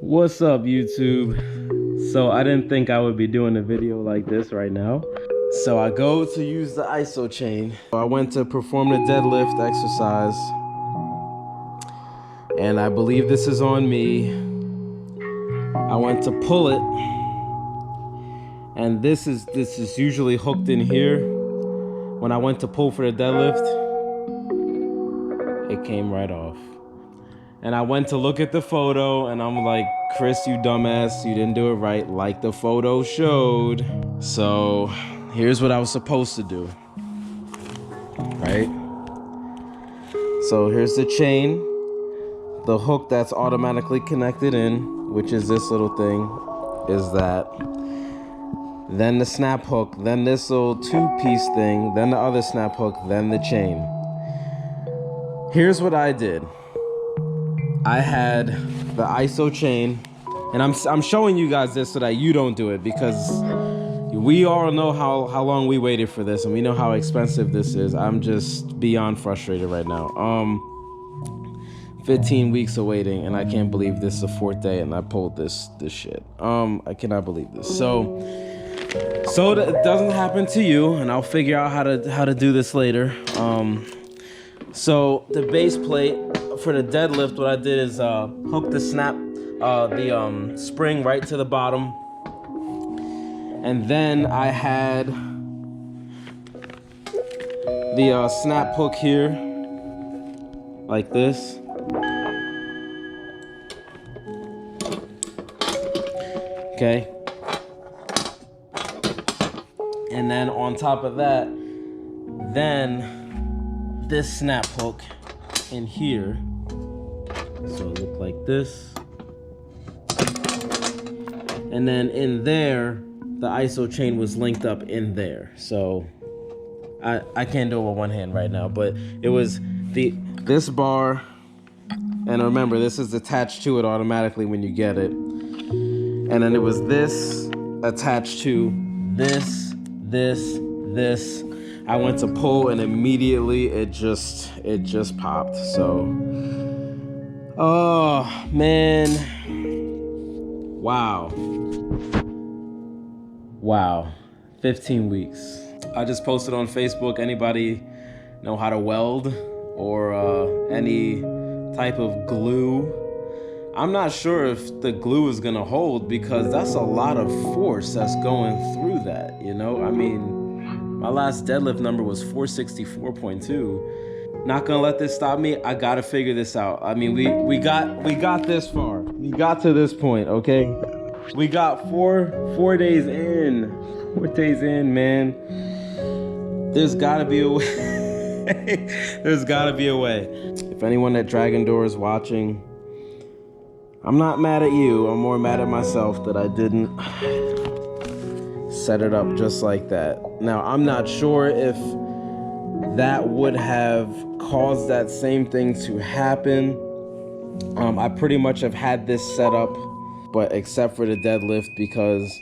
What's up, YouTube? So I didn't think I would be doing a video like this right now. So I go to use the Isochain. I went to perform the deadlift exercise, and I believe this is on me. I went to pull it, and this is usually hooked in here. When I went to pull for the deadlift, it came right off. And I went to look at the photo, and I'm like, Chris, you dumbass, you didn't do it right like the photo showed. So here's what I was supposed to do, right? So here's the chain, the hook that's automatically connected in, which is this little thing, is that. Then the snap hook, then this little two-piece thing, then the other snap hook, then the chain. Here's what I did. I had the Isochain, and I'm showing you guys this so that you don't do it, because we all know how long we waited for this, and we know how expensive this is. I'm just beyond frustrated right now. 15 weeks of waiting, and I can't believe this is the 4th day, and I pulled this shit. I cannot believe this. So that it doesn't happen to you, and I'll figure out how to do this later. So the base plate for the deadlift, what I did is hook the spring right to the bottom, and then I had the snap hook here, like this. Okay. And then on top of that, then this snap hook in here. So it looked like this. And then in there, the Isochain was linked up in there. So I can't do it with one hand right now, but it was this bar, and remember, this is attached to it automatically when you get it. And then it was this attached to this. I went to pull, and immediately it just popped. So, oh man, wow, 15 weeks. I just posted on Facebook, anybody know how to weld or any type of glue? I'm not sure if the glue is gonna hold, because that's a lot of force that's going through that, you know? I mean, my last deadlift number was 464.2. Not gonna let this stop me. I gotta figure this out. I mean, we got this far. We got to this point, okay? We got four days in. 4 days in, man. There's gotta be a way. There's gotta be a way. If anyone at DragonDoor is watching, I'm not mad at you. I'm more mad at myself that I didn't set it up just like that. Now, I'm not sure if that would have caused that same thing to happen. I pretty much have had this set up, but except for the deadlift, because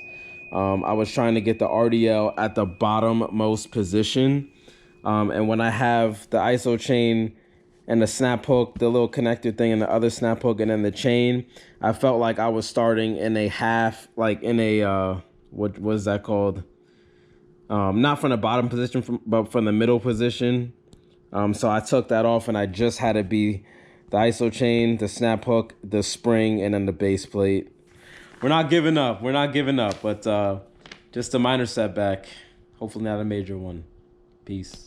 I was trying to get the RDL at the bottommost position. And when I have the Isochain and the snap hook, the little connector thing, and the other snap hook, and then the chain, I felt like I was starting in a half, like in a, what was that called? Not from the bottom position, but from the middle position. So I took that off, and I just had it be the Isochain, the snap hook, the spring, and then the base plate. We're not giving up, but just a minor setback. Hopefully not a major one. Peace.